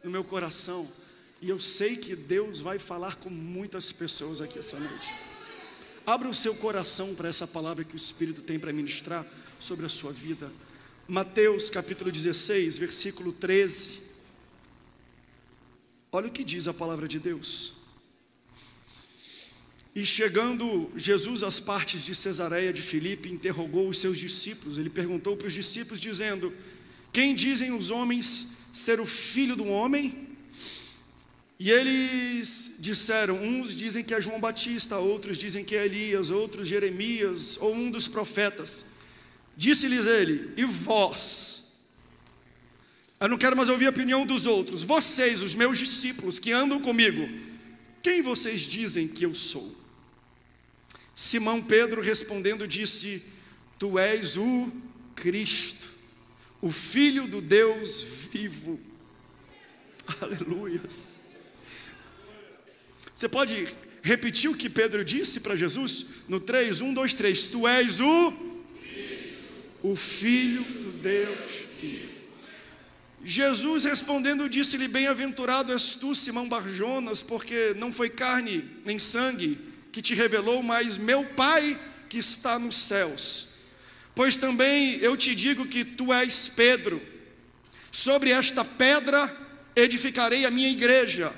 no meu coração, e eu sei que Deus vai falar com muitas pessoas aqui essa noite. Abra o seu coração para essa palavra que o Espírito tem para ministrar sobre a sua vida. Mateus capítulo 16, versículo 13. Olha o que diz a palavra de Deus. E chegando Jesus às partes de Cesareia de Filipe, interrogou os seus discípulos. Ele perguntou para os discípulos dizendo: quem dizem os homens ser o filho do homem? E eles disseram: uns dizem que é João Batista, outros dizem que é Elias, outros Jeremias ou um dos profetas. Disse-lhes ele: e vós? Eu não quero mais ouvir a opinião dos outros. Vocês, os meus discípulos que andam comigo, quem vocês dizem que eu sou? Simão Pedro respondendo disse: tu és o Cristo, o Filho do Deus vivo. Aleluias. Você pode repetir o que Pedro disse para Jesus? No 3, 1, 2, 3. Tu és o Filho do Deus vivo. Jesus respondendo disse-lhe: bem-aventurado és tu, Simão Barjonas, porque não foi carne nem sangue que te revelou, mas meu Pai que está nos céus. Pois também eu te digo que tu és Pedro, sobre esta pedra edificarei a minha igreja,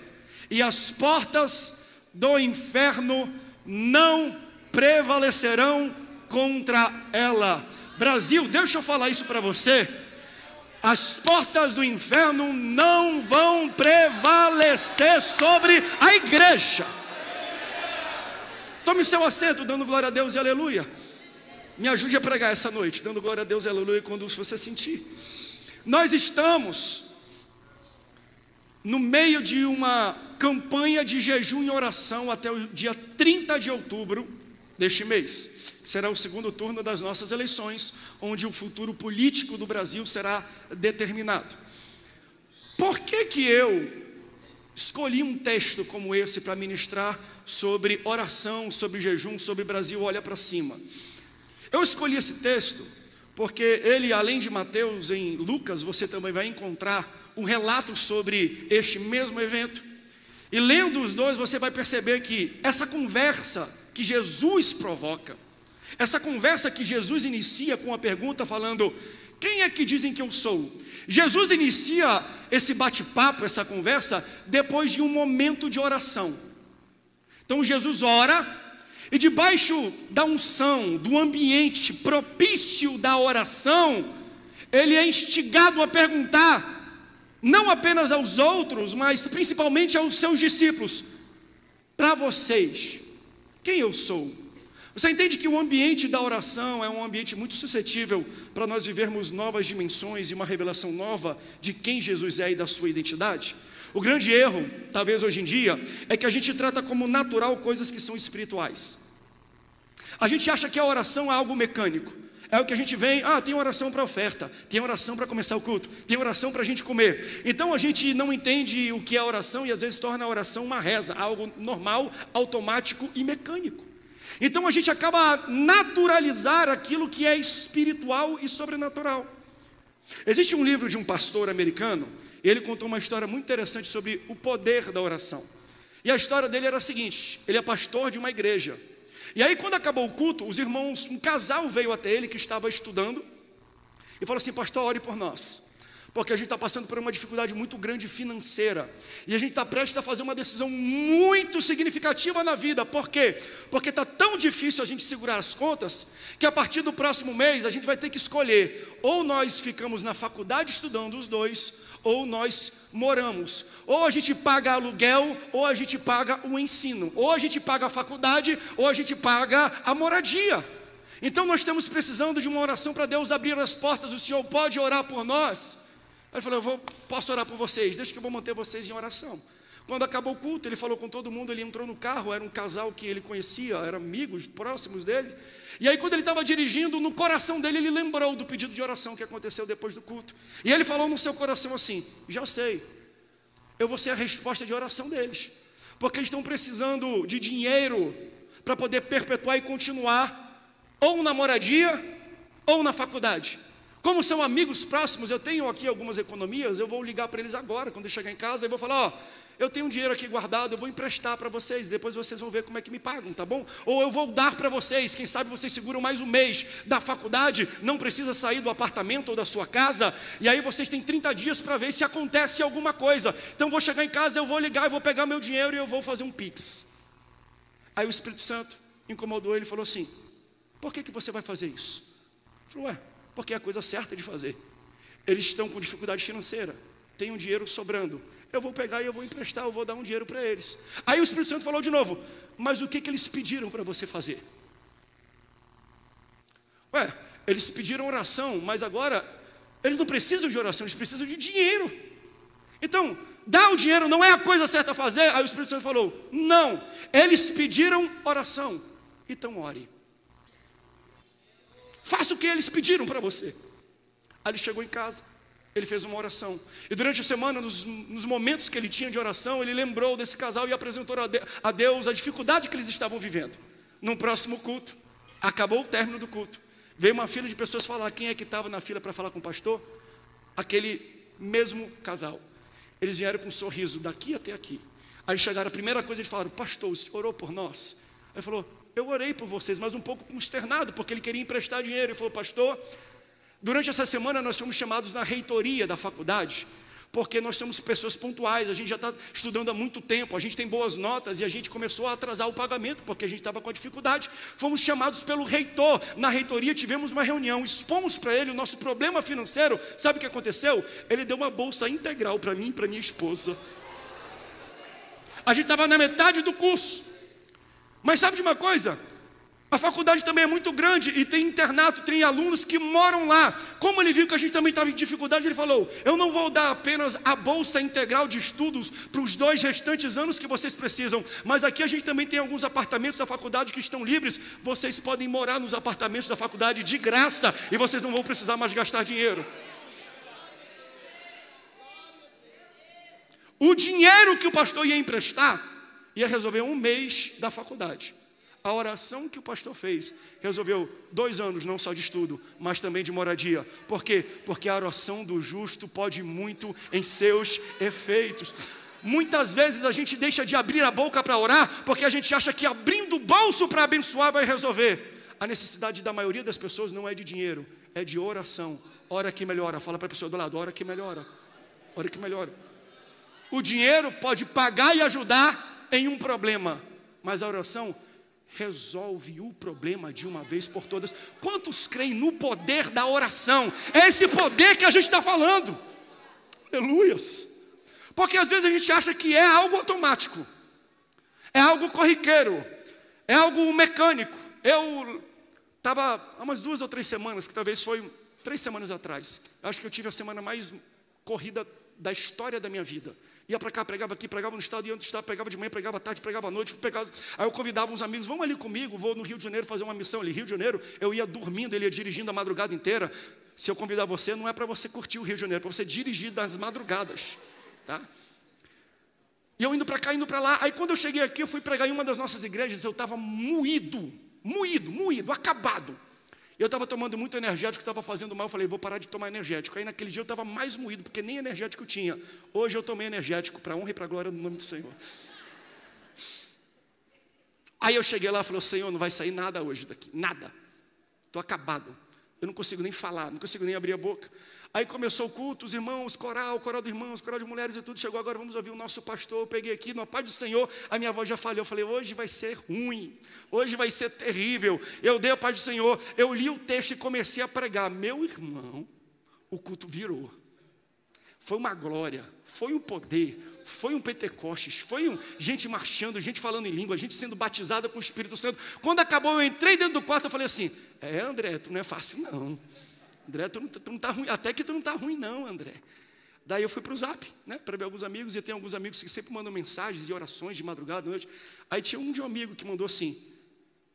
e as portas do inferno não prevalecerão contra ela. Brasil, deixa eu falar isso para você. As portas do inferno não vão prevalecer sobre a igreja. Tome seu assento, dando glória a Deus e aleluia. Me ajude a pregar essa noite, dando glória a Deus e aleluia quando você sentir. Nós estamos no meio de uma campanha de jejum e oração até o dia 30 de outubro deste mês. Será o segundo turno das nossas eleições, onde o futuro político do Brasil será determinado. Por que eu escolhi um texto como esse para ministrar sobre oração, sobre jejum, sobre Brasil olha para cima? Eu escolhi esse texto porque ele, além de Mateus, em Lucas, você também vai encontrar um relato sobre este mesmo evento. E lendo os dois, você vai perceber que essa conversa que Jesus provoca, essa conversa que Jesus inicia com a pergunta falando: quem é que dizem que eu sou? Jesus inicia esse bate-papo, essa conversa, depois de um momento de oração. Então Jesus ora, e debaixo da unção, do ambiente propício da oração, ele é instigado a perguntar, não apenas aos outros, mas principalmente aos seus discípulos: para vocês, quem eu sou? Você entende que o ambiente da oração é um ambiente muito suscetível para nós vivermos novas dimensões e uma revelação nova de quem Jesus é e da sua identidade? O grande erro, talvez hoje em dia, é que a gente trata como natural coisas que são espirituais. A gente acha que a oração é algo mecânico. É o que a gente vem, tem oração para oferta, tem oração para começar o culto, tem oração para a gente comer. Então a gente não entende o que é oração e às vezes torna a oração uma reza, algo normal, automático e mecânico. Então a gente acaba naturalizar aquilo que é espiritual e sobrenatural. Existe um livro de um pastor americano, ele contou uma história muito interessante sobre o poder da oração. E a história dele era a seguinte: ele é pastor de uma igreja. E aí quando acabou o culto, os irmãos, um casal veio até ele que estava estudando e falou assim: pastor, ore por nós, porque a gente está passando por uma dificuldade muito grande financeira, e a gente está prestes a fazer uma decisão muito significativa na vida. Por quê? Porque está tão difícil a gente segurar as contas, que a partir do próximo mês a gente vai ter que escolher: ou nós ficamos na faculdade estudando os dois, ou nós moramos. Ou a gente paga aluguel, ou a gente paga o ensino. Ou a gente paga a faculdade, ou a gente paga a moradia. Então nós estamos precisando de uma oração para Deus abrir as portas. O Senhor pode orar por nós? Ele falou: posso orar por vocês, deixa que eu vou manter vocês em oração. Quando acabou o culto, ele falou com todo mundo, ele entrou no carro, era um casal que ele conhecia, eram amigos próximos dele. E aí quando ele estava dirigindo, no coração dele, ele lembrou do pedido de oração que aconteceu depois do culto. E ele falou no seu coração assim: já sei, eu vou ser a resposta de oração deles, porque eles estão precisando de dinheiro para poder perpetuar e continuar, ou na moradia, ou na faculdade. Como são amigos próximos, eu tenho aqui algumas economias, eu vou ligar para eles agora, quando eu chegar em casa, e vou falar, ó, eu tenho um dinheiro aqui guardado, eu vou emprestar para vocês, depois vocês vão ver como é que me pagam, tá bom? Ou eu vou dar para vocês, quem sabe vocês seguram mais um mês da faculdade, não precisa sair do apartamento ou da sua casa, e aí vocês têm 30 dias para ver se acontece alguma coisa. Então vou chegar em casa, eu vou ligar, eu vou pegar meu dinheiro e eu vou fazer um Pix. Aí o Espírito Santo incomodou ele e falou assim, por que você vai fazer isso? Ele falou, porque é a coisa certa de fazer. Eles estão com dificuldade financeira, tem um dinheiro sobrando, eu vou pegar e eu vou emprestar, eu vou dar um dinheiro para eles. Aí o Espírito Santo falou de novo, mas o que eles pediram para você fazer? Eles pediram oração, mas agora eles não precisam de oração, eles precisam de dinheiro. Então, dar o dinheiro não é a coisa certa a fazer. Aí o Espírito Santo falou, não, eles pediram oração, então ore. Faça o que eles pediram para você. Aí ele chegou em casa, ele fez uma oração. E durante a semana, nos momentos que ele tinha de oração, ele lembrou desse casal e apresentou a Deus a dificuldade que eles estavam vivendo. Num próximo culto, acabou o término do culto, veio uma fila de pessoas falar, quem é que estava na fila para falar com o pastor? Aquele mesmo casal. Eles vieram com um sorriso daqui até aqui. Aí chegaram, a primeira coisa eles falaram, pastor, o senhor orou por nós? Aí ele falou, eu orei por vocês, mas um pouco consternado, porque ele queria emprestar dinheiro. Ele falou, pastor, durante essa semana nós fomos chamados na reitoria da faculdade, porque nós somos pessoas pontuais, a gente já está estudando há muito tempo, a gente tem boas notas e a gente começou a atrasar o pagamento, porque a gente estava com a dificuldade. Fomos chamados pelo reitor, na reitoria tivemos uma reunião, expomos para ele o nosso problema financeiro. Sabe o que aconteceu? Ele deu uma bolsa integral para mim e para minha esposa. A gente estava na metade do curso. Mas sabe de uma coisa? A faculdade também é muito grande e tem internato, tem alunos que moram lá. Como ele viu que a gente também estava em dificuldade, ele falou, eu não vou dar apenas a bolsa integral de estudos para os 2 restantes anos que vocês precisam, mas aqui a gente também tem alguns apartamentos da faculdade que estão livres, vocês podem morar nos apartamentos da faculdade de graça e vocês não vão precisar mais gastar dinheiro. O dinheiro que o pastor ia emprestar ia resolver um mês da faculdade. A oração que o pastor fez resolveu 2 anos, não só de estudo, mas também de moradia. Por quê? Porque a oração do justo pode muito em seus efeitos. Muitas vezes a gente deixa de abrir a boca para orar, porque a gente acha que abrindo o bolso para abençoar vai resolver. A necessidade da maioria das pessoas não é de dinheiro, é de oração. Ora que melhora, fala para a pessoa do lado, ora que melhora, ora que melhora. O dinheiro pode pagar e ajudar em um problema, mas a oração resolve o problema de uma vez por todas. Quantos creem no poder da oração? É esse poder que a gente está falando. Aleluias. Porque às vezes a gente acha que é algo automático, é algo corriqueiro, é algo mecânico. Eu estava há umas 2 ou 3 semanas, que talvez foi 3 semanas atrás, acho que eu tive a semana mais corrida da história da minha vida. Ia para cá, pregava aqui, pregava no estado, ia no estado, pregava de manhã, pregava à tarde, pregava à noite, aí eu convidava uns amigos, vamos ali comigo, vou no Rio de Janeiro fazer uma missão ali. Rio de Janeiro, eu ia dormindo, ele ia dirigindo a madrugada inteira. Se eu convidar você, não é para você curtir o Rio de Janeiro, é para você dirigir das madrugadas, tá? E eu indo para cá, indo para lá. Aí quando eu cheguei aqui, eu fui pregar em uma das nossas igrejas, eu estava moído, acabado. Eu estava tomando muito energético, estava fazendo mal, eu falei, vou parar de tomar energético. Aí naquele dia eu estava mais moído, porque nem energético eu tinha. Hoje eu tomei energético, para a honra e para a glória do nome do Senhor. Aí eu cheguei lá e falei, Senhor, não vai sair nada hoje daqui, nada. Estou acabado, eu não consigo nem falar, não consigo nem abrir a boca. Aí começou o culto, os irmãos, coral de irmãos, coral de mulheres e tudo. Chegou agora, vamos ouvir o nosso pastor. Eu peguei aqui, na paz do Senhor, a minha voz já falhou. Eu falei, hoje vai ser ruim, hoje vai ser terrível. Eu dei a paz do Senhor, eu li o texto e comecei a pregar. Meu irmão, o culto virou. Foi uma glória, foi um poder, foi um Pentecostes, foi gente marchando, gente falando em língua, gente sendo batizada com o Espírito Santo. Quando acabou, eu entrei dentro do quarto e falei assim, André, tu não é fácil não. André, tu não tá ruim, até que tu não tá ruim não, André. Daí eu fui para o Zap, né, para ver alguns amigos, e tem alguns amigos que sempre mandam mensagens e orações de madrugada, de noite. Aí tinha um amego que mandou assim,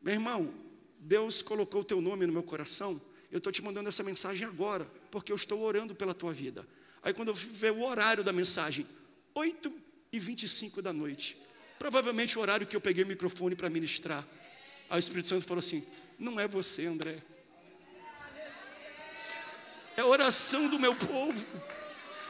meu irmão, Deus colocou o teu nome no meu coração, eu estou te mandando essa mensagem agora, porque eu estou orando pela tua vida. Aí quando eu fui ver o horário da mensagem, 8h25 da noite, provavelmente o horário que eu peguei o microfone para ministrar. Aí o Espírito Santo falou assim, não é você, André. É a oração do meu povo.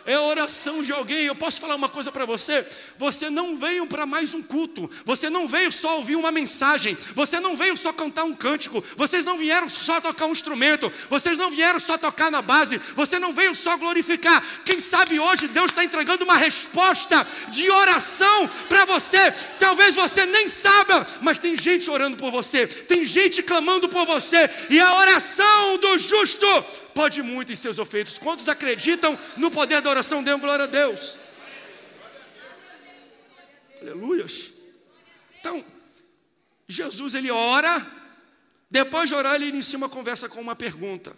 É a oração de alguém. Eu posso falar uma coisa para você? Você não veio para mais um culto. Você não veio só ouvir uma mensagem. Você não veio só cantar um cântico. Vocês não vieram só tocar um instrumento. Vocês não vieram só tocar na base. Você não veio só glorificar. Quem sabe hoje Deus está entregando uma resposta de oração para você. Talvez você nem saiba, mas tem gente orando por você. Tem gente clamando por você. E a oração do justo pode muito em seus efeitos. Quantos acreditam no poder da oração? Dêem glória a Deus. Aleluias. Então, Jesus ele ora. Depois de orar ele inicia uma conversa com uma pergunta.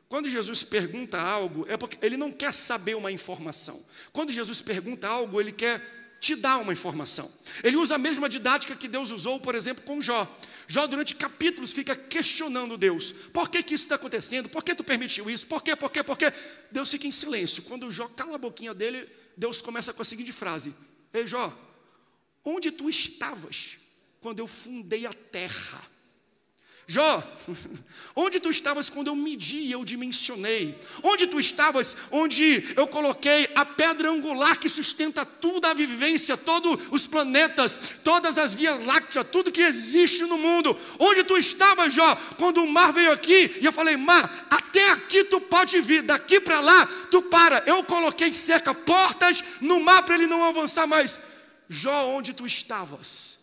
Quando Jesus pergunta algo, é porque ele não quer saber uma informação. Quando Jesus pergunta algo, ele quer te dar uma informação. Ele usa a mesma didática que Deus usou, por exemplo, com Jó. Jó, durante capítulos, fica questionando Deus. Por que isso está acontecendo? Por que tu permitiu isso? Por quê? Deus fica em silêncio. Quando Jó cala a boquinha dele, Deus começa com a seguinte frase: Ei Jó, onde tu estavas quando eu fundei a terra? Jó, onde tu estavas quando eu medi e eu dimensionei? Onde tu estavas onde eu coloquei a pedra angular que sustenta tudo a vivência, todos os planetas, todas as vias lácteas, tudo que existe no mundo? Onde tu estavas, Jó, quando o mar veio aqui e eu falei: mar, até aqui tu pode vir, daqui para lá tu para. Eu coloquei cerca, portas no mar para ele não avançar mais. Jó, onde tu estavas?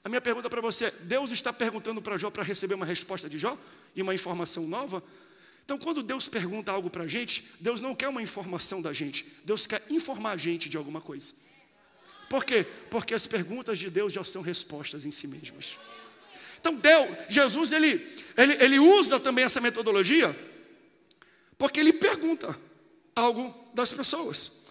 A minha pergunta para você: Deus está perguntando para Jó para receber uma resposta de Jó e uma informação nova? Então, quando Deus pergunta algo para a gente, Deus não quer uma informação da gente, Deus quer informar a gente de alguma coisa. Por quê? Porque as perguntas de Deus já são respostas em si mesmas. Então, Jesus ele usa também essa metodologia, porque ele pergunta algo das pessoas.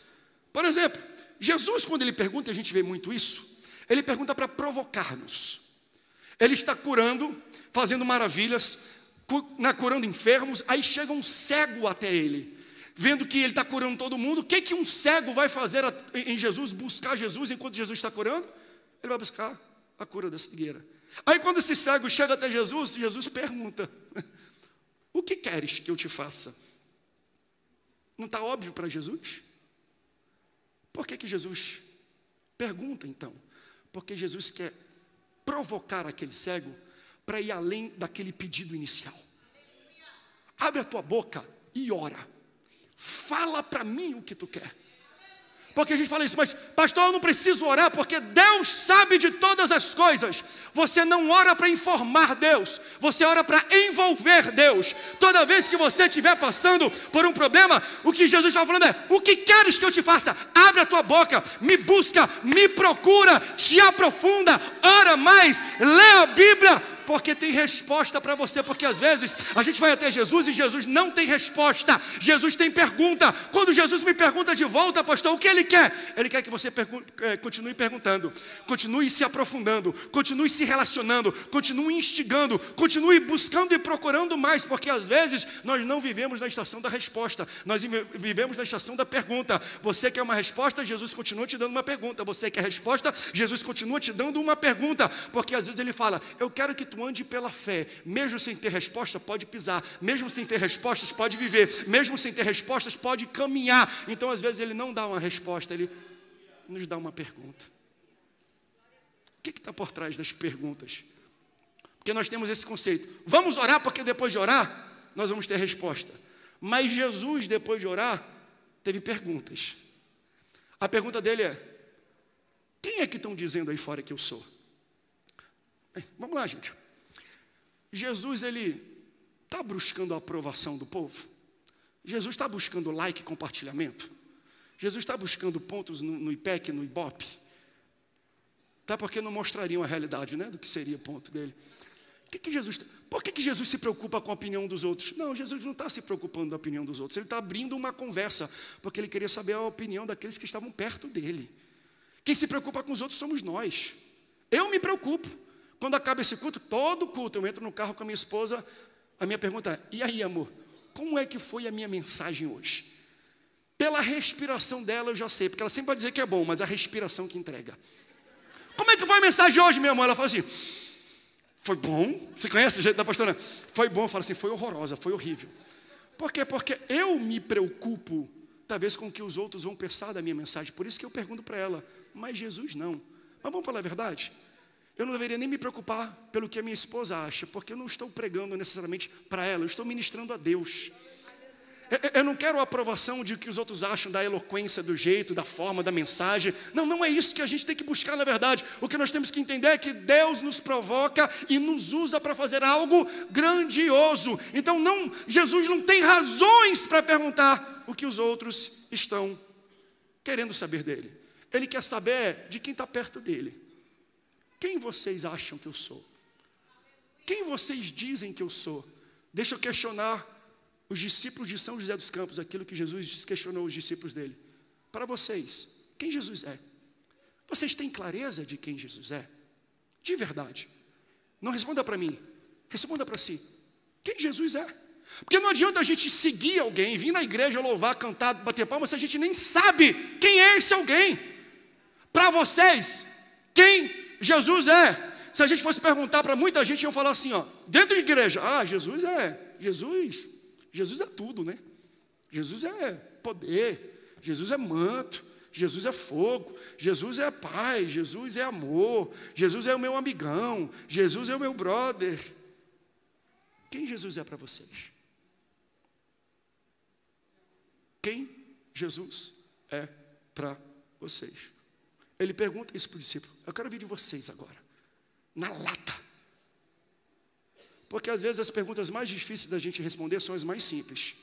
Por exemplo, Jesus, quando ele pergunta, a gente vê muito isso, ele pergunta para provocar-nos. Ele está curando, fazendo maravilhas, curando enfermos. Aí chega um cego até ele, vendo que ele está curando todo mundo. O que um cego vai fazer em Jesus? Buscar Jesus enquanto Jesus está curando? Ele vai buscar a cura da cegueira. Aí quando esse cego chega até Jesus, Jesus pergunta: o que queres que eu te faça? Não está óbvio para Jesus? Por que Jesus pergunta então? Porque Jesus quer provocar aquele cego para ir além daquele pedido inicial. Abre a tua boca e ora. Fala para mim o que tu quer. Porque a gente fala isso: mas pastor, eu não preciso orar porque Deus sabe de todas as coisas. Você não ora para informar Deus, você ora para envolver Deus. Toda vez que você estiver passando por um problema, o que Jesus está falando é: o que queres que eu te faça? Abre a tua boca, me busca, me procura, te aprofunda, ora mais, lê a Bíblia, porque tem resposta para você. Porque às vezes a gente vai até Jesus e Jesus não tem resposta, Jesus tem pergunta. Quando Jesus me pergunta de volta: pastor, o que Ele quer? Ele quer que você continue perguntando, continue se aprofundando, continue se relacionando, continue instigando, continue buscando e procurando mais. Porque às vezes nós não vivemos na estação da resposta, nós vivemos na estação da pergunta. Você quer uma resposta, Jesus continua te dando uma pergunta. Você quer resposta, Jesus continua te dando uma pergunta. Porque às vezes Ele fala: eu quero que tu ande pela fé. Mesmo sem ter resposta, pode pisar. Mesmo sem ter respostas, pode viver. Mesmo sem ter respostas, pode caminhar. Então às vezes Ele não dá uma resposta, Ele nos dá uma pergunta. O que está por trás das perguntas? Porque nós temos esse conceito: vamos orar porque depois de orar nós vamos ter resposta. Mas Jesus, depois de orar, teve perguntas. A pergunta dele é: quem é que estão dizendo aí fora que eu sou? Vamos lá, gente. Jesus, ele está buscando a aprovação do povo? Jesus está buscando like e compartilhamento? Jesus está buscando pontos no IPEC, no IBOP? Tá, porque não mostrariam a realidade, né, do que seria o ponto dele. Por que Jesus se preocupa com a opinião dos outros? Não, Jesus não está se preocupando com a opinião dos outros. Ele está abrindo uma conversa, porque ele queria saber a opinião daqueles que estavam perto dele. Quem se preocupa com os outros somos nós. Eu me preocupo. Quando acaba esse culto, todo culto, eu entro no carro com a minha esposa, a minha pergunta é: e aí, amor, como é que foi a minha mensagem hoje? Pela respiração dela eu já sei, porque ela sempre vai dizer que é bom, mas a respiração que entrega. Como é que foi a mensagem hoje, meu amor? Ela fala assim: foi bom. Você conhece o jeito da pastora? Foi bom. Fala assim: foi horrorosa, foi horrível. Por quê? Porque eu me preocupo, talvez, com o que os outros vão pensar da minha mensagem. Por isso que eu pergunto para ela, mas Jesus não. Mas vamos falar a verdade? Eu não deveria nem me preocupar pelo que a minha esposa acha, porque eu não estou pregando necessariamente para ela, eu estou ministrando a Deus. Eu não quero a aprovação de o que os outros acham da eloquência, do jeito, da forma, da mensagem. Não, não é isso que a gente tem que buscar na verdade. O que nós temos que entender é que Deus nos provoca e nos usa para fazer algo grandioso. Então Jesus não tem razões para perguntar o que os outros estão querendo saber dele. Ele quer saber de quem está perto dele. Quem vocês acham que eu sou? Quem vocês dizem que eu sou? Deixa eu questionar os discípulos de São José dos Campos, aquilo que Jesus questionou os discípulos dele. Para vocês, quem Jesus é? Vocês têm clareza de quem Jesus é? De verdade. Não responda para mim, responda para si. Quem Jesus é? Porque não adianta a gente seguir alguém, vir na igreja, louvar, cantar, bater palmas, se a gente nem sabe quem é esse alguém. Para vocês, quem Jesus é? Se a gente fosse perguntar para muita gente, iam falar assim, ó, dentro da igreja, Jesus é tudo, né? Jesus é poder, Jesus é manto, Jesus é fogo, Jesus é pai, Jesus é amor, Jesus é o meu amigão, Jesus é o meu brother. Quem Jesus é para vocês? Quem Jesus é para vocês? Ele pergunta isso para o discípulo. Eu quero ouvir de vocês agora, na lata. Porque às vezes as perguntas mais difíceis da gente responder são as mais simples.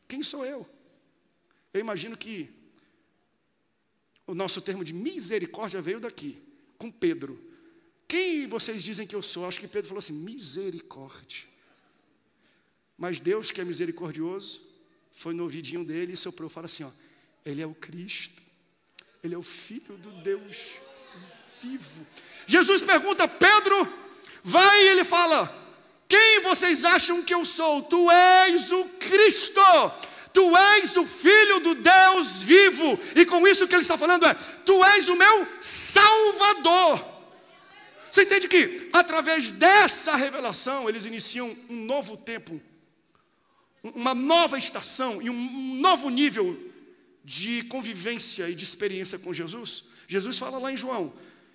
Quem sou eu? Eu imagino que o nosso termo de misericórdia veio daqui, com Pedro. Quem vocês dizem que eu sou? Acho que Pedro falou assim, misericórdia. Mas Deus, que é misericordioso, foi no ouvidinho dele e soprou, fala assim, ó, ele é o Cristo, ele é o Filho do Deus vivo. Jesus pergunta, Pedro, vai, e ele fala, quem vocês acham que eu sou? Tu és o Cristo, tu és o Filho do Deus vivo. E com isso o que ele está falando é, tu és o meu Salvador. Você entende que através dessa revelação eles iniciam um novo tempo, uma nova estação e um novo nível de convivência e de experiência com Jesus? Jesus fala lá em João,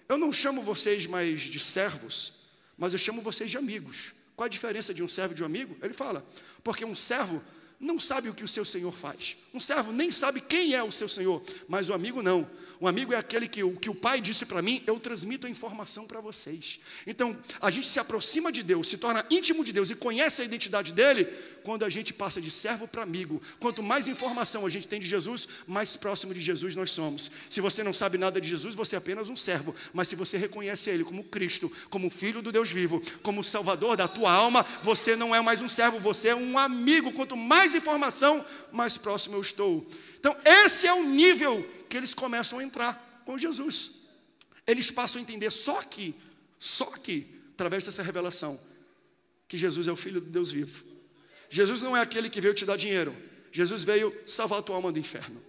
eu não chamo vocês mais de servos, mas eu chamo vocês de amigos. Qual a diferença de um servo e de um amigo? Ele fala, porque um servo não sabe o que o seu senhor faz. Um servo nem sabe quem é o seu senhor, mas o amigo não. O amigo é aquele que o pai disse para mim, eu transmito a informação para vocês. Então, a gente se aproxima de Deus, se torna íntimo de Deus e conhece a identidade dele, quando a gente passa de servo para amigo. Quanto mais informação a gente tem de Jesus, mais próximo de Jesus nós somos. Se você não sabe nada de Jesus, você é apenas um servo. Mas se você reconhece ele como Cristo, como Filho do Deus vivo, como Salvador da tua alma, você não é mais um servo, você é um amigo. Quanto mais informação, mais próximo eu estou. Então, esse é o nível que eles começam a entrar com Jesus. Eles passam a entender só que, através dessa revelação, que Jesus é o Filho de Deus vivo. Jesus não é aquele que veio te dar dinheiro. Jesus veio salvar a tua alma do inferno.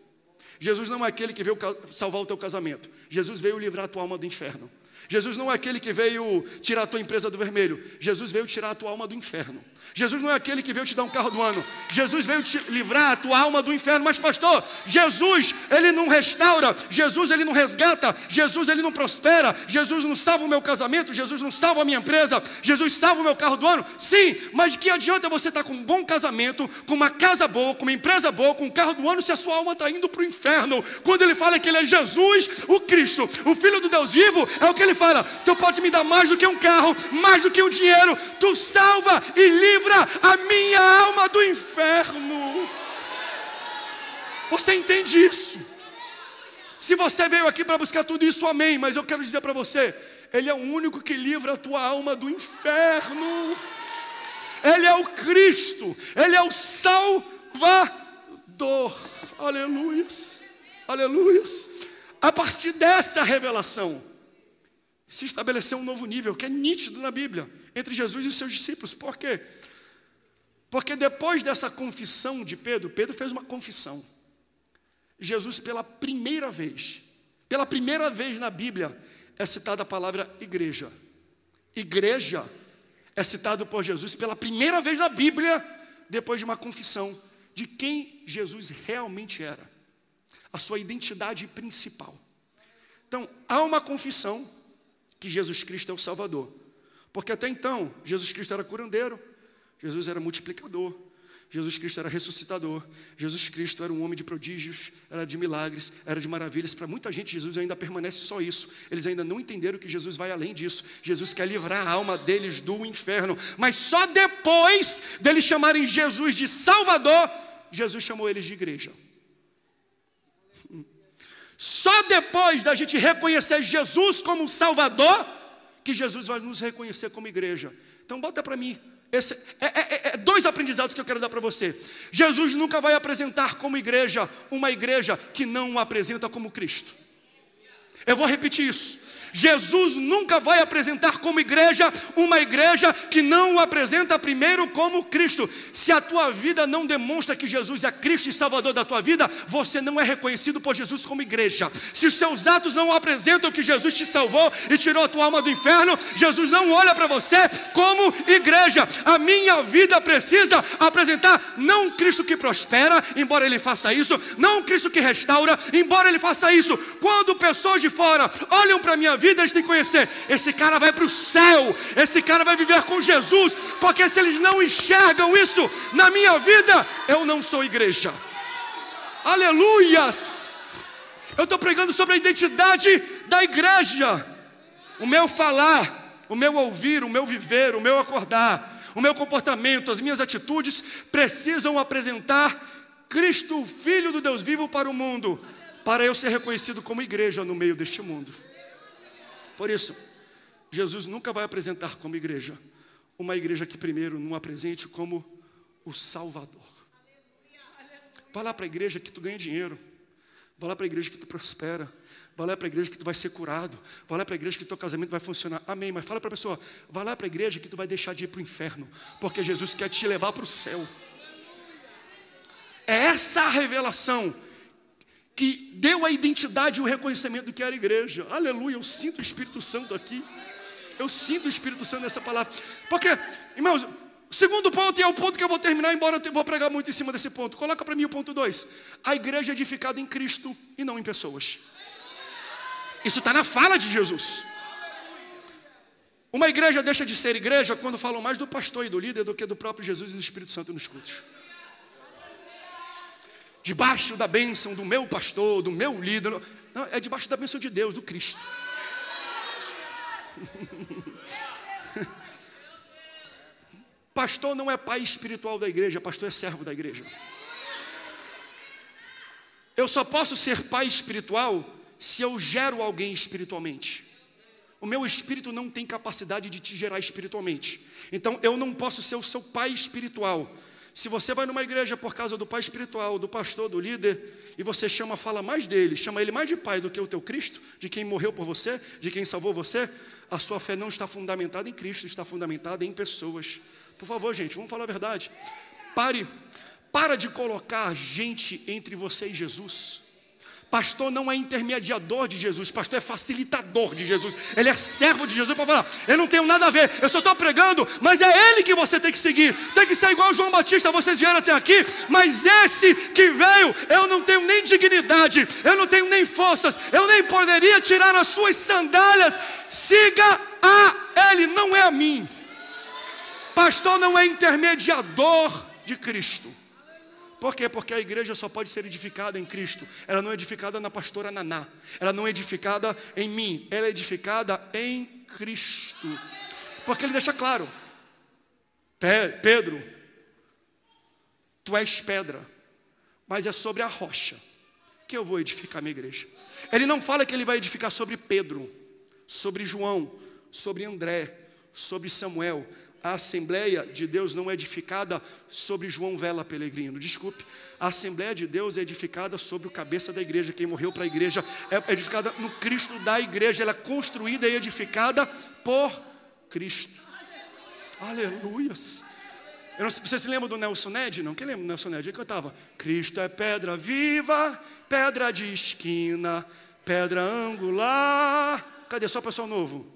Jesus não é aquele que veio salvar o teu casamento. Jesus veio livrar a tua alma do inferno. Jesus não é aquele que veio tirar a tua empresa do vermelho. Jesus veio tirar a tua alma do inferno. Jesus não é aquele que veio te dar um carro do ano. Jesus veio te livrar a tua alma do inferno. Mas pastor, Jesus, ele não restaura. Jesus, ele não resgata. Jesus, ele não prospera. Jesus não salva o meu casamento. Jesus não salva a minha empresa. Jesus salva o meu carro do ano. Sim, mas de que adianta você estar com um bom casamento, com uma casa boa, com uma empresa boa, com um carro do ano, se a sua alma está indo para o inferno? Quando ele fala que ele é Jesus, o Cristo, o Filho do Deus vivo, é o que ele fala, tu pode me dar mais do que um carro, mais do que um dinheiro, tu salva e livra a minha alma do inferno. Você entende isso? Se você veio aqui para buscar tudo isso, amém, mas eu quero dizer para você, ele é o único que livra a tua alma do inferno. Ele é o Cristo, ele é o Salvador. Aleluias, aleluias. A partir dessa revelação se estabeleceu um novo nível, que é nítido na Bíblia, entre Jesus e os seus discípulos. Por quê? Porque depois dessa confissão de Pedro, Pedro fez uma confissão. Jesus, pela primeira vez na Bíblia, é citada a palavra igreja. Igreja é citado por Jesus pela primeira vez na Bíblia, depois de uma confissão de quem Jesus realmente era, a sua identidade principal. Então, há uma confissão que Jesus Cristo é o Salvador, porque até então, Jesus Cristo era curandeiro, Jesus era multiplicador, Jesus Cristo era ressuscitador, Jesus Cristo era um homem de prodígios, era de milagres, era de maravilhas. Para muita gente, Jesus ainda permanece só isso. Eles ainda não entenderam que Jesus vai além disso. Jesus quer livrar a alma deles do inferno. Mas só depois deles chamarem Jesus de Salvador, Jesus chamou eles de igreja. Só depois da gente reconhecer Jesus como Salvador, que Jesus vai nos reconhecer como igreja. Então bota para mim. Dois aprendizados que eu quero dar para você. Jesus nunca vai apresentar como igreja uma igreja que não o apresenta como Cristo. Eu vou repetir isso. Jesus nunca vai apresentar como igreja uma igreja que não o apresenta primeiro como Cristo. Se a tua vida não demonstra que Jesus é Cristo e Salvador da tua vida, você não é reconhecido por Jesus como igreja. Se os seus atos não apresentam que Jesus te salvou e tirou a tua alma do inferno, Jesus não olha para você como igreja. A minha vida precisa apresentar não um Cristo que prospera, embora Ele faça isso, não um Cristo que restaura, embora Ele faça isso. Quando pessoas de fora olham para a minha vida, eles têm que conhecer, esse cara vai para o céu, esse cara vai viver com Jesus, porque se eles não enxergam isso na minha vida, eu não sou igreja. Aleluias! Eu estou pregando sobre a identidade da igreja. O meu falar, o meu ouvir, o meu viver, o meu acordar, o meu comportamento, as minhas atitudes precisam apresentar Cristo, Filho do Deus vivo, para o mundo, para eu ser reconhecido como igreja no meio deste mundo. Por isso, Jesus nunca vai apresentar como igreja uma igreja que primeiro não apresente como o Salvador. Vai lá para a igreja que tu ganha dinheiro, vai lá para a igreja que tu prospera, vai lá para a igreja que tu vai ser curado, vai lá para a igreja que teu casamento vai funcionar. Amém, mas fala para a pessoa, vai lá para a igreja que tu vai deixar de ir para o inferno, porque Jesus quer te levar para o céu. É essa a revelação que deu a identidade e o reconhecimento do que era a igreja. Aleluia, eu sinto o Espírito Santo aqui. Eu sinto o Espírito Santo nessa palavra. Porque, irmãos, o segundo ponto, e é o ponto que eu vou terminar, embora eu vou pregar muito em cima desse ponto. Coloca para mim o ponto 2. A igreja é edificada em Cristo e não em pessoas. Isso está na fala de Jesus. Uma igreja deixa de ser igreja quando falam mais do pastor e do líder do que do próprio Jesus e do Espírito Santo nos cultos. Debaixo da bênção do meu pastor, do meu líder. Não, é debaixo da bênção de Deus, do Cristo. Pastor não é pai espiritual da igreja, pastor é servo da igreja. Eu só posso ser pai espiritual se eu gero alguém espiritualmente. O meu espírito não tem capacidade de te gerar espiritualmente. Então eu não posso ser o seu pai espiritual. Se você vai numa igreja por causa do pai espiritual, do pastor, do líder, e você fala mais dele, chama ele mais de pai do que o teu Cristo, de quem morreu por você, de quem salvou você, a sua fé não está fundamentada em Cristo, está fundamentada em pessoas. Por favor, gente, vamos falar a verdade. Para de colocar gente entre você e Jesus. Pastor não é intermediador de Jesus, pastor é facilitador de Jesus. Ele é servo de Jesus para falar, eu não tenho nada a ver, eu só estou pregando, mas é ele que você tem que seguir. Tem que ser igual João Batista, vocês vieram até aqui, mas esse que veio, eu não tenho nem dignidade, eu não tenho nem forças, eu nem poderia tirar as suas sandálias. Siga a ele, não é a mim. Pastor não é intermediador de Cristo. Por quê? Porque a igreja só pode ser edificada em Cristo. Ela não é edificada na pastora Naná. Ela não é edificada em mim. Ela é edificada em Cristo. Porque ele deixa claro. Pedro, tu és pedra, mas é sobre a rocha que eu vou edificar minha igreja. Ele não fala que ele vai edificar sobre Pedro, sobre João, sobre André, sobre Samuel. A Assembleia de Deus não é edificada sobre João Vela Pelegrino, desculpe. A Assembleia de Deus é edificada sobre o cabeça da igreja, quem morreu para a igreja, é edificada no Cristo da igreja, ela é construída e edificada por Cristo. Aleluias. Você se lembra do Nelson Ned? Não, quem lembra do Nelson Ned? Ele cantava, Cristo é pedra viva, pedra de esquina, pedra angular. Cadê? Só o pessoal novo.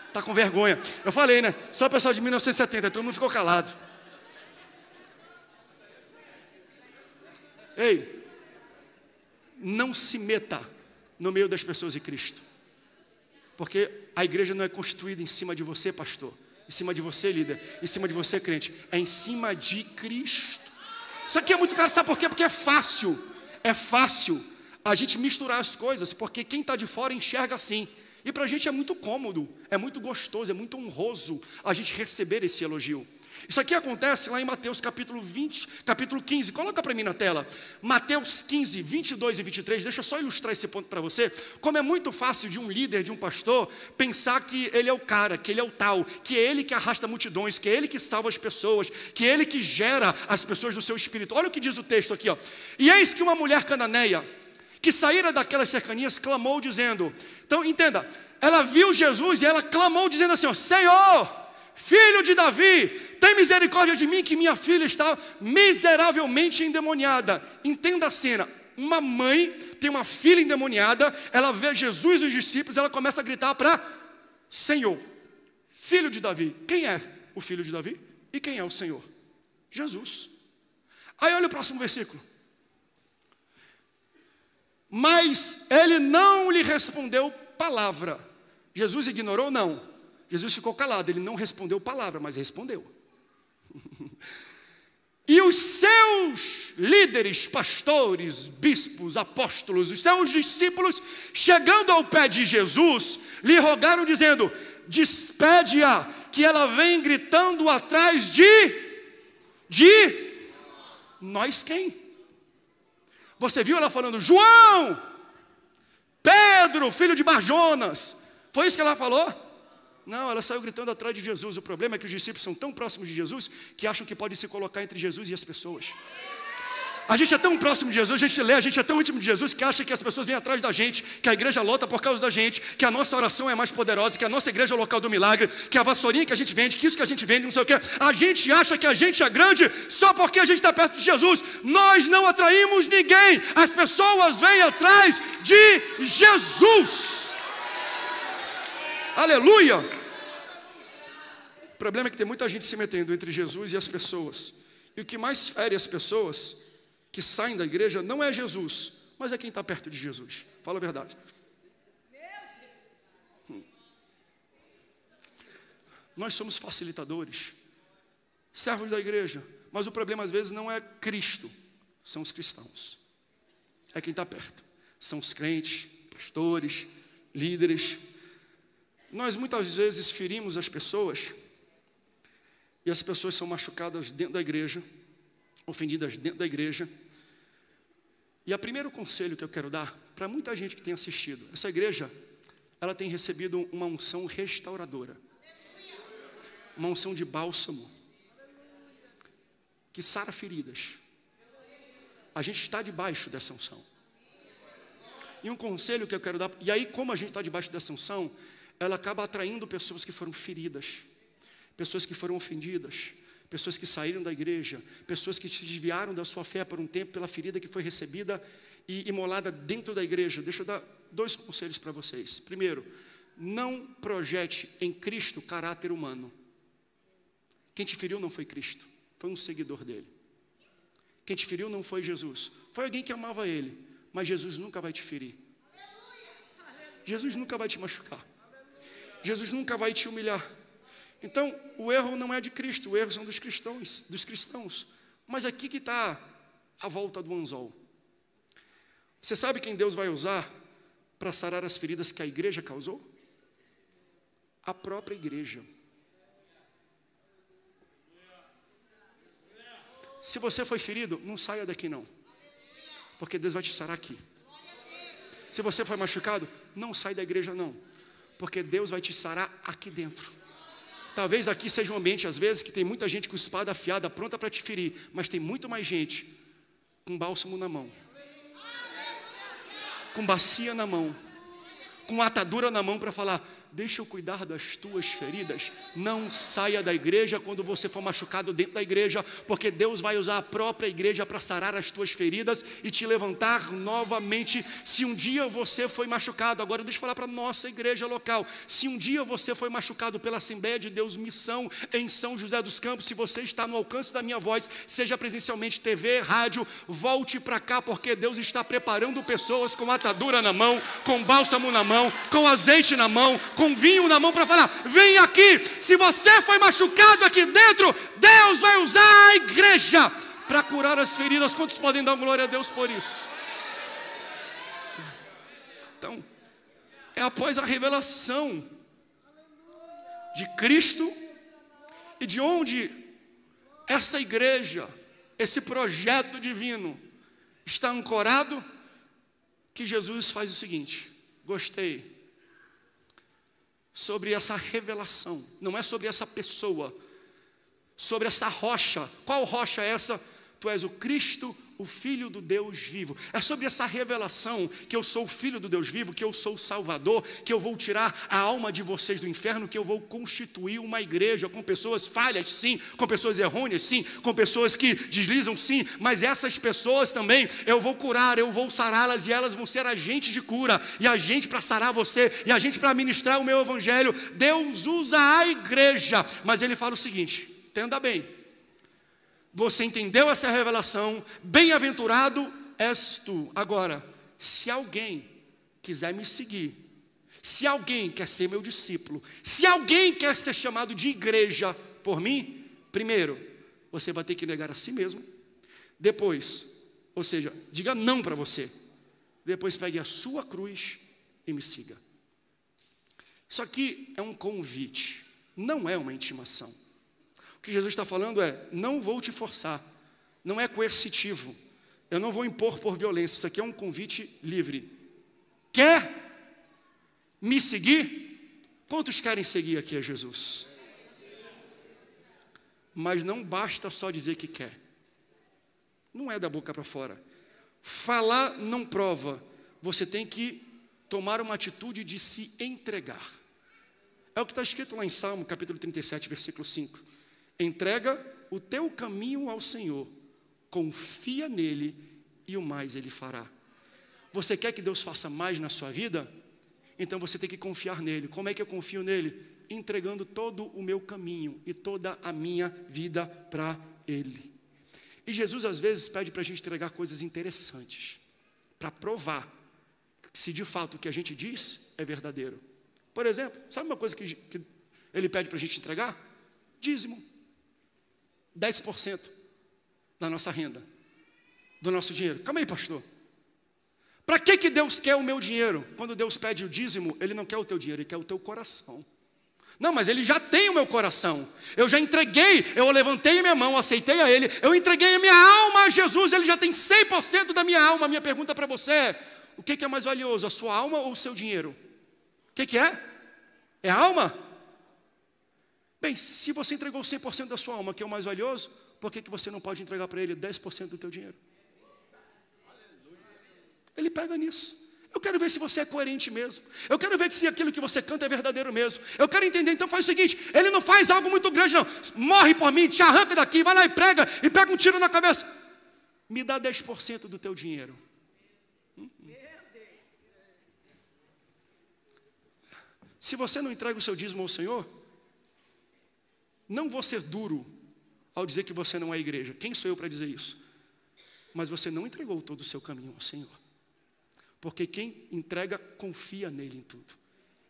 Está com vergonha. Eu falei, né? Só o pessoal de 1970, todo mundo ficou calado. Ei, não se meta no meio das pessoas de Cristo. Porque a igreja não é constituída em cima de você, pastor, em cima de você, líder, em cima de você, crente. É em cima de Cristo. Isso aqui é muito claro, sabe por quê? Porque é fácil a gente misturar as coisas, porque quem está de fora enxerga assim. E para a gente é muito cômodo, é muito gostoso, é muito honroso a gente receber esse elogio. Isso aqui acontece lá em Mateus capítulo 15, coloca para mim na tela. Mateus 15, 22 e 23, deixa eu só ilustrar esse ponto para você. Como é muito fácil de um líder, de um pastor, pensar que ele é o cara, que ele é o tal, que é ele que arrasta multidões, que é ele que salva as pessoas, que é ele que gera as pessoas do seu espírito. Olha o que diz o texto aqui, ó. E eis que uma mulher cananeia, que saíra daquelas cercanias, clamou dizendo, então entenda, ela viu Jesus e ela clamou dizendo assim, ó, Senhor, Filho de Davi, tem misericórdia de mim, que minha filha está miseravelmente endemoniada. Entenda a cena, uma mãe tem uma filha endemoniada, ela vê Jesus e os discípulos, ela começa a gritar para Senhor, Filho de Davi. Quem é o Filho de Davi? E quem é o Senhor? Jesus. Aí olha o próximo versículo. Mas ele não lhe respondeu palavra. Jesus ignorou? Não. Jesus ficou calado, ele não respondeu palavra, mas respondeu. E os seus líderes, pastores, bispos, apóstolos, os seus discípulos, chegando ao pé de Jesus, lhe rogaram dizendo, despede-a, que ela vem gritando atrás de nós quem? Você viu ela falando, João, Pedro, filho de Barjonas, foi isso que ela falou? Não, ela saiu gritando atrás de Jesus. O problema é que os discípulos são tão próximos de Jesus que acham que podem se colocar entre Jesus e as pessoas. A gente é tão próximo de Jesus, a gente lê, a gente é tão íntimo de Jesus que acha que as pessoas vêm atrás da gente, que a igreja lota por causa da gente, que a nossa oração é mais poderosa, que a nossa igreja é o local do milagre, que a vassourinha que a gente vende, que isso que a gente vende, não sei o que. A gente acha que a gente é grande só porque a gente está perto de Jesus. Nós não atraímos ninguém, as pessoas vêm atrás de Jesus. Aleluia! O problema é que tem muita gente se metendo entre Jesus e as pessoas. E o que mais fere as pessoas que saem da igreja não é Jesus, mas é quem está perto de Jesus. Fala a verdade. Nós somos facilitadores, servos da igreja, mas o problema às vezes não é Cristo, são os cristãos. É quem está perto. São os crentes, pastores, líderes. Nós muitas vezes ferimos as pessoas e as pessoas são machucadas dentro da igreja, ofendidas dentro da igreja. E o primeiro conselho que eu quero dar para muita gente que tem assistido, essa igreja, ela tem recebido uma unção restauradora, uma unção de bálsamo, que sara feridas. A gente está debaixo dessa unção. E um conselho que eu quero dar, e aí como a gente está debaixo dessa unção, ela acaba atraindo pessoas que foram feridas, pessoas que foram ofendidas, pessoas que saíram da igreja, pessoas que se desviaram da sua fé por um tempo pela ferida que foi recebida e imolada dentro da igreja. Deixa eu dar 2 conselhos para vocês. Primeiro, não projete em Cristo caráter humano. Quem te feriu não foi Cristo, foi um seguidor dele. Quem te feriu não foi Jesus, foi alguém que amava ele, mas Jesus nunca vai te ferir. Jesus nunca vai te machucar. Jesus nunca vai te humilhar. Então, o erro não é de Cristo, o erro são dos cristãos. Mas aqui que está a volta do anzol. Você sabe quem Deus vai usar para sarar as feridas que a igreja causou? A própria igreja. Se você foi ferido, não saia daqui não, porque Deus vai te sarar aqui. Se você foi machucado, não sai da igreja não, porque Deus vai te sarar aqui dentro. Talvez aqui seja um ambiente, às vezes, que tem muita gente com espada afiada, pronta para te ferir, mas tem muito mais gente com bálsamo na mão, com bacia na mão, com atadura na mão para falar, deixa eu cuidar das tuas feridas. Não saia da igreja quando você for machucado dentro da igreja, porque Deus vai usar a própria igreja para sarar as tuas feridas e te levantar novamente. Se um dia você foi machucado, agora deixa eu falar para a nossa igreja local, se um dia você foi machucado pela Assembleia de Deus Missão em São José dos Campos, se você está no alcance da minha voz, seja presencialmente, TV, rádio, volte para cá, porque Deus está preparando pessoas com atadura na mão, com bálsamo na mão, com azeite na mão, com vinho na mão, para falar: vem aqui. Se você foi machucado aqui dentro, Deus vai usar a igreja para curar as feridas. Quantos podem dar glória a Deus por isso? Então, é após a revelação de Cristo e de onde essa igreja, esse projeto divino está ancorado, que Jesus faz o seguinte: gostei. Sobre essa revelação, não é sobre essa pessoa, sobre essa rocha. Qual rocha é essa? Tu és o Cristo, o Filho do Deus vivo. É sobre essa revelação que eu sou o Filho do Deus vivo, que eu sou o Salvador, que eu vou tirar a alma de vocês do inferno, que eu vou constituir uma igreja com pessoas falhas, sim, com pessoas errôneas, sim, com pessoas que deslizam, sim, mas essas pessoas também eu vou curar, eu vou sará-las, e elas vão ser agentes de cura, e agente para sarar você, e agente para ministrar o meu evangelho. Deus usa a igreja, mas Ele fala o seguinte: entenda bem, você entendeu essa revelação, bem-aventurado és tu. Agora, se alguém quiser me seguir, se alguém quer ser meu discípulo, se alguém quer ser chamado de igreja por mim, primeiro, você vai ter que negar a si mesmo. Depois, ou seja, diga não para você. Depois pegue a sua cruz e me siga. Isso aqui é um convite, não é uma intimação. O que Jesus está falando é: não vou te forçar, não é coercitivo, eu não vou impor por violência, isso aqui é um convite livre. Quer me seguir? Quantos querem seguir aqui a Jesus? Mas não basta só dizer que quer, não é da boca para fora. Falar não prova, você tem que tomar uma atitude de se entregar. É o que está escrito lá em Salmo, capítulo 37, versículo 5. Entrega o teu caminho ao Senhor, confia nele e o mais Ele fará. Você quer que Deus faça mais na sua vida? Então você tem que confiar nele. Como é que eu confio nele? Entregando todo o meu caminho e toda a minha vida para Ele. E Jesus às vezes pede para a gente entregar coisas interessantes, para provar se de fato o que a gente diz é verdadeiro. Por exemplo, sabe uma coisa que Ele pede para a gente entregar? Dízimo. 10% da nossa renda, do nosso dinheiro. Calma aí, pastor. Para que Deus quer o meu dinheiro? Quando Deus pede o dízimo, Ele não quer o teu dinheiro, Ele quer o teu coração. Não, mas Ele já tem o meu coração. Eu já entreguei, eu levantei a minha mão, aceitei a Ele, eu entreguei a minha alma a Jesus, Ele já tem 100% da minha alma. A minha pergunta para você é: o que é mais valioso, a sua alma ou o seu dinheiro? O que é? É a alma? Bem, se você entregou 100% da sua alma, que é o mais valioso, por que você não pode entregar para Ele 10% do teu dinheiro? Ele pega nisso. Eu quero ver se você é coerente mesmo. Eu quero ver se aquilo que você canta é verdadeiro mesmo. Eu quero entender. Então faz o seguinte: Ele não faz algo muito grande não. Morre por mim, te arranca daqui, vai lá e pega um tiro na cabeça. Me dá 10% do teu dinheiro. Se você não entrega o seu dízimo ao Senhor, não vou ser duro ao dizer que você não é igreja. Quem sou eu para dizer isso? Mas você não entregou todo o seu caminho ao Senhor. Porque quem entrega, confia nele em tudo.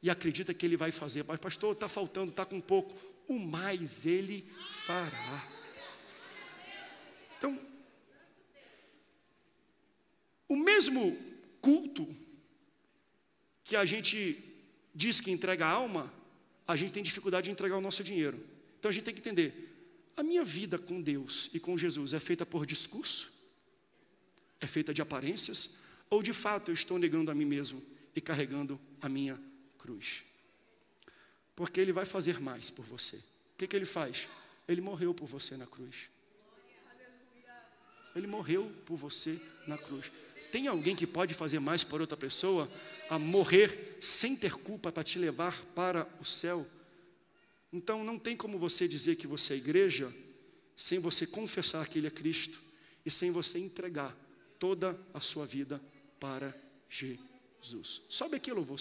E acredita que Ele vai fazer. Mas pastor, está faltando, está com pouco. O mais Ele fará. Então, o mesmo culto que a gente diz que entrega a alma, a gente tem dificuldade de entregar o nosso dinheiro. Então a gente tem que entender: a minha vida com Deus e com Jesus é feita por discurso? É feita de aparências? Ou de fato eu estou negando a mim mesmo e carregando a minha cruz? Porque Ele vai fazer mais por você. O que Ele faz? Ele morreu por você na cruz. Ele morreu por você na cruz. Tem alguém que pode fazer mais por outra pessoa, a morrer sem ter culpa para te levar para o céu? Então não tem como você dizer que você é igreja sem você confessar que Ele é Cristo e sem você entregar toda a sua vida para Jesus. Sobe aqui, louvor,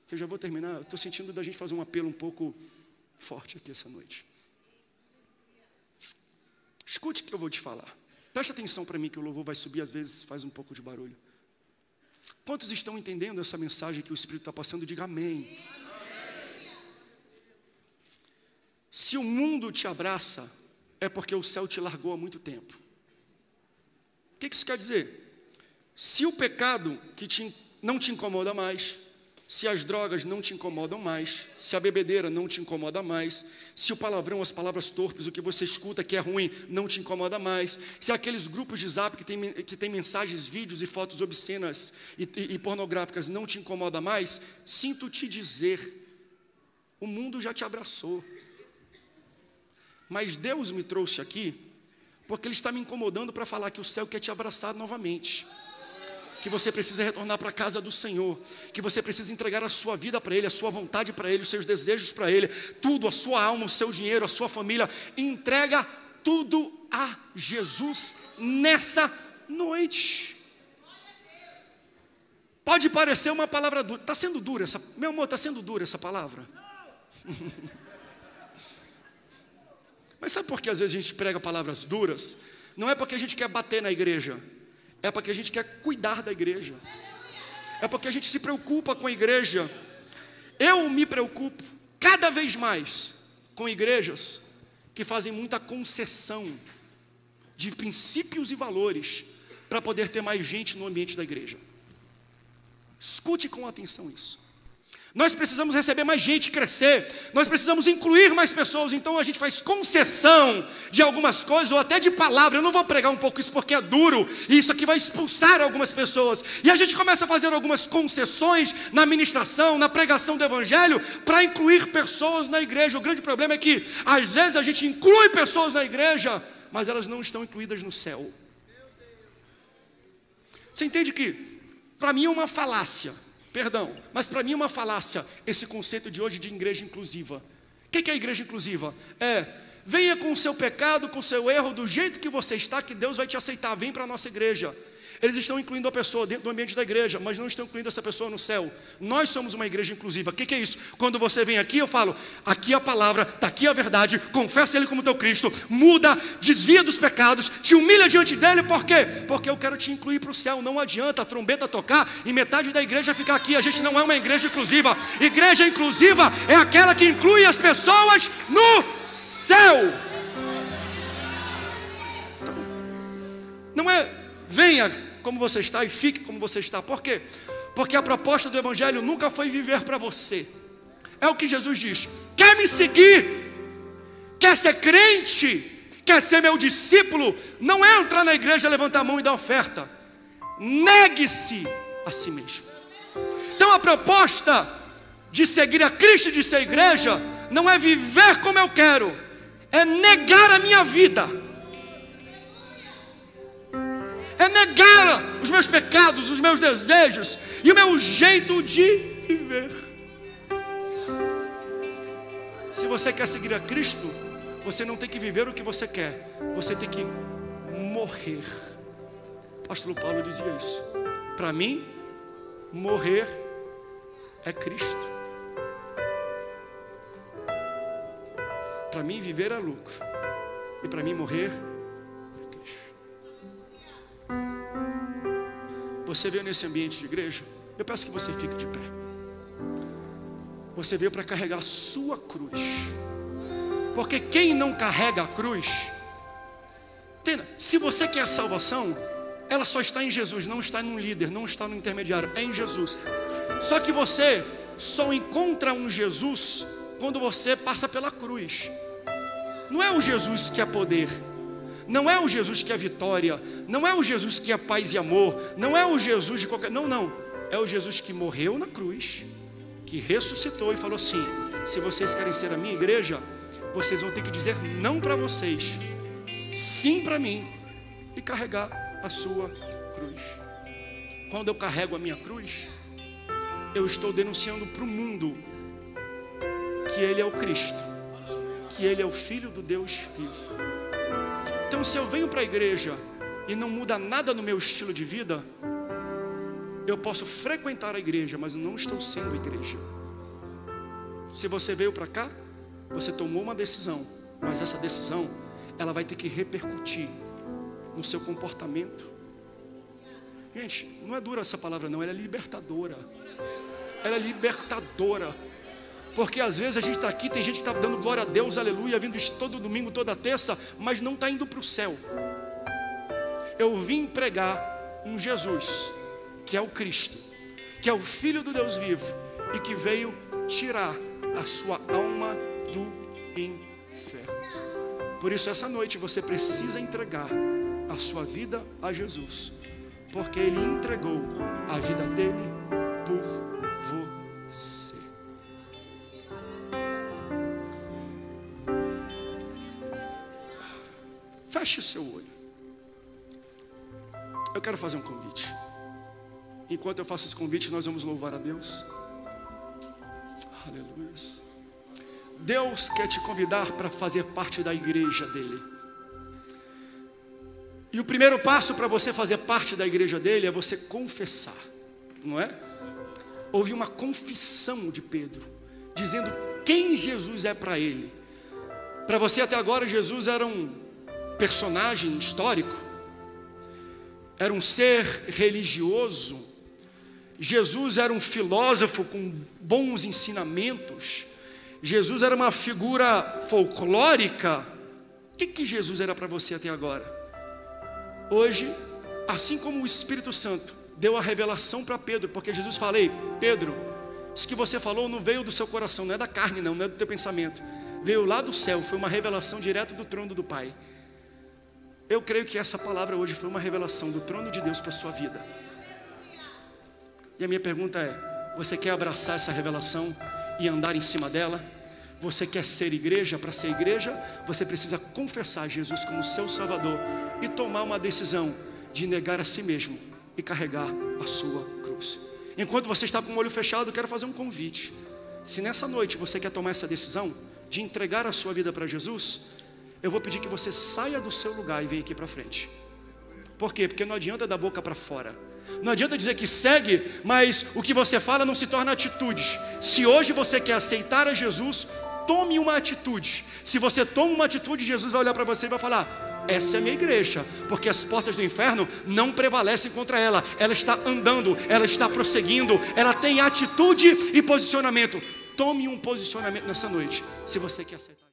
que eu já vou terminar. Estou sentindo da gente fazer um apelo um pouco forte aqui essa noite. Escute o que eu vou te falar. Preste atenção para mim que o louvor vai subir, às vezes faz um pouco de barulho. Quantos estão entendendo essa mensagem que o Espírito está passando? Diga amém. Se o mundo te abraça, é porque o céu te largou há muito tempo. O que isso quer dizer? Se o pecado não te incomoda mais, se as drogas não te incomodam mais, se a bebedeira não te incomoda mais, se o palavrão, as palavras torpes, o que você escuta que é ruim, não te incomoda mais, se aqueles grupos de zap que tem mensagens, vídeos e fotos obscenas e pornográficas não te incomoda mais, sinto te dizer, o mundo já te abraçou. Mas Deus me trouxe aqui, porque Ele está me incomodando para falar que o céu quer te abraçar novamente. Que você precisa retornar para a casa do Senhor, que você precisa entregar a sua vida para Ele, a sua vontade para Ele, os seus desejos para Ele, tudo, a sua alma, o seu dinheiro, a sua família, entrega tudo a Jesus nessa noite. Pode parecer uma palavra dura, está sendo dura meu amor, está sendo dura essa palavra? Mas sabe por que às vezes a gente prega palavras duras? Não é porque a gente quer bater na igreja, é porque a gente quer cuidar da igreja, é porque a gente se preocupa com a igreja. Eu me preocupo cada vez mais com igrejas que fazem muita concessão de princípios e valores para poder ter mais gente no ambiente da igreja. Escute com atenção isso. Nós precisamos receber mais gente, crescer, nós precisamos incluir mais pessoas, então a gente faz concessão de algumas coisas, ou até de palavra. Eu não vou pregar um pouco isso porque é duro, e isso aqui vai expulsar algumas pessoas, e a gente começa a fazer algumas concessões na ministração, na pregação do evangelho, para incluir pessoas na igreja. O grande problema é que, às vezes a gente inclui pessoas na igreja, mas elas não estão incluídas no céu. Você entende que, para mim é uma falácia, mas para mim é uma falácia esse conceito de hoje de igreja inclusiva. O que é a igreja inclusiva? Venha com o seu pecado, com o seu erro, do jeito que você está, que Deus vai te aceitar. Vem para a nossa igreja. Eles estão incluindo a pessoa dentro do ambiente da igreja, mas não estão incluindo essa pessoa no céu. Nós somos uma igreja inclusiva. O que é isso? Quando você vem aqui, eu falo, aqui é a palavra, está aqui a verdade, confessa Ele como teu Cristo, muda, desvia dos pecados, te humilha diante dEle. Por quê? Porque eu quero te incluir para o céu. Não adianta a trombeta tocar e metade da igreja ficar aqui. A gente não é uma igreja inclusiva. Igreja inclusiva é aquela que inclui as pessoas no céu. Não é, venha como você está e fique como você está. Por quê? Porque a proposta do evangelho nunca foi viver para você. É o que Jesus diz: quer me seguir, quer ser crente, quer ser meu discípulo, não é entrar na igreja, levantar a mão e dar oferta. Negue-se a si mesmo. Então a proposta de seguir a Cristo e de ser igreja não é viver como eu quero, é negar a minha vida, é negar os meus pecados, os meus desejos e o meu jeito de viver. Se você quer seguir a Cristo, você não tem que viver o que você quer, você tem que morrer. O apóstolo Paulo dizia isso. Para mim, morrer é Cristo. Para mim, viver é lucro. E para mim, morrer é Cristo. Você veio nesse ambiente de igreja, eu peço que você fique de pé. Você veio para carregar a sua cruz. Porque quem não carrega a cruz, entenda, se você quer a salvação, ela só está em Jesus, não está num líder, não está no intermediário, é em Jesus. Só que você só encontra um Jesus quando você passa pela cruz. Não é o Jesus que é poder, não é o Jesus que é vitória, não é o Jesus que é paz e amor, não é o Jesus de qualquer... Não, é o Jesus que morreu na cruz, que ressuscitou e falou assim: se vocês querem ser a minha igreja, vocês vão ter que dizer não para vocês, sim para mim, e carregar a sua cruz. quando eu carrego a minha cruz, eu estou denunciando para o mundo que Ele é o Cristo, que Ele é o Filho do Deus vivo. Então, se eu venho para a igreja e não muda nada no meu estilo de vida, eu posso frequentar a igreja, mas eu não estou sendo igreja. Se você veio para cá, você tomou uma decisão, mas essa decisão, ela vai ter que repercutir no seu comportamento. Gente, não é dura essa palavra não, ela é libertadora. Ela é libertadora. Porque às vezes a gente está aqui, tem gente que está dando glória a Deus, aleluia, vindo todo domingo, toda terça, mas não está indo para o céu. Eu vim pregar um Jesus, que é o Cristo, que é o Filho do Deus vivo, e que veio tirar a sua alma do inferno. Por isso essa noite você precisa entregar a sua vida a Jesus, porque Ele entregou a vida dele por você. Feche o seu olho. Eu quero fazer um convite. Enquanto eu faço esse convite, nós vamos louvar a Deus. Aleluia. Deus quer te convidar para fazer parte da igreja dele. E o primeiro passo para você fazer parte da igreja dele é você confessar, não é? Houve uma confissão de Pedro, dizendo quem Jesus é para ele. Para você até agora Jesus era um personagem histórico, era um ser religioso. Jesus era um filósofo com bons ensinamentos. Jesus era uma figura folclórica. O que Jesus era para você até agora? Hoje, assim como o Espírito Santo deu a revelação para Pedro, porque Jesus falou: ei, Pedro, isso que você falou não veio do seu coração, não é da carne não é do teu pensamento, veio lá do céu, foi uma revelação direto do trono do Pai. Eu creio que essa palavra hoje foi uma revelação do trono de Deus para a sua vida. E a minha pergunta é: você quer abraçar essa revelação e andar em cima dela? Você quer ser igreja? Para ser igreja, você precisa confessar Jesus como seu Salvador e tomar uma decisão de negar a si mesmo e carregar a sua cruz. Enquanto você está com o olho fechado, eu quero fazer um convite. Se nessa noite você quer tomar essa decisão de entregar a sua vida para Jesus, eu vou pedir que você saia do seu lugar e venha aqui para frente. Por quê? Porque não adianta da boca para fora. Não adianta dizer que segue, mas o que você fala não se torna atitudes. Se hoje você quer aceitar a Jesus, tome uma atitude. Se você toma uma atitude, Jesus vai olhar para você e vai falar: essa é a minha igreja, porque as portas do inferno não prevalecem contra ela. Ela está andando, ela está prosseguindo, ela tem atitude e posicionamento. Tome um posicionamento nessa noite, se você quer aceitar.